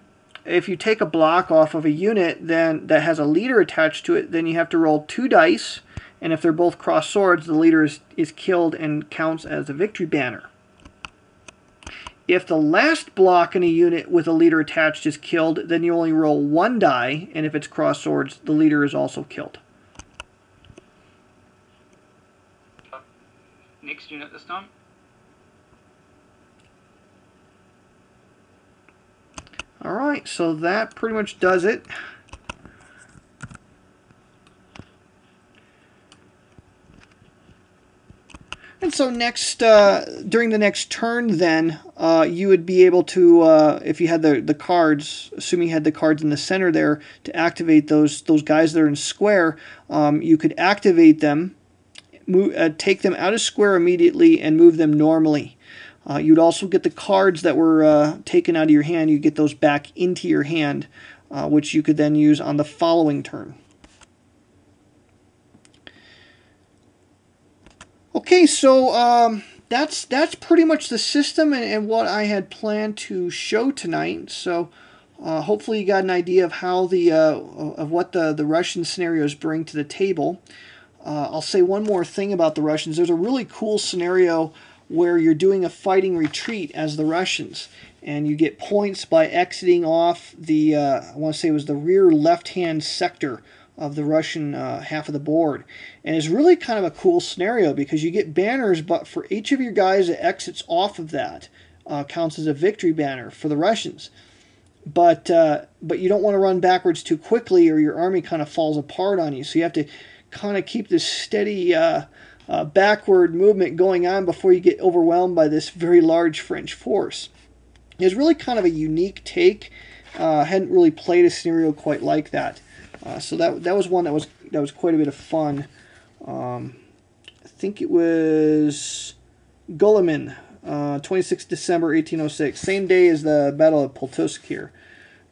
if you take a block off of a unit then that has a leader attached to it, then you have to roll 2 dice, and if they're both crossed swords, the leader is killed and counts as a victory banner. If the last block in a unit with a leader attached is killed, then you only roll 1 die, and if it's crossed swords, the leader is also killed.
Next unit this time.
Alright, so that pretty much does it. And so next, during the next turn then, you would be able to, if you had the cards, assuming you had the cards in the center there, to activate those guys that are in square, you could activate them, take them out of square immediately, and move them normally. You'd also get the cards that were taken out of your hand, you get those back into your hand, which you could then use on the following turn. Okay, so that's pretty much the system and what I had planned to show tonight. So hopefully you got an idea of how of what the Russian scenarios bring to the table. I'll say one more thing about the Russians. There's a really cool scenario where you're doing a fighting retreat as the Russians, and you get points by exiting off the I want to say it was the rear left-hand sector of the Russian half of the board. And it's really kind of a cool scenario because you get banners, but for each of your guys that exits off of that counts as a victory banner for the Russians. But you don't want to run backwards too quickly or your army kind of falls apart on you. So you have to kind of keep this steady backward movement going on before you get overwhelmed by this very large French force. It's really kind of a unique take. Hadn't really played a scenario quite like that. So that was one that was quite a bit of fun. I think it was Gulimin, 26 December 1806, same day as the Battle of Pultusk here.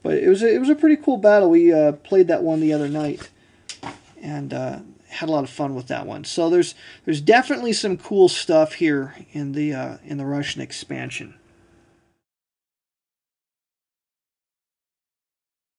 But it was a pretty cool battle. We played that one the other night, and had a lot of fun with that one. So there's definitely some cool stuff here in the Russian expansion.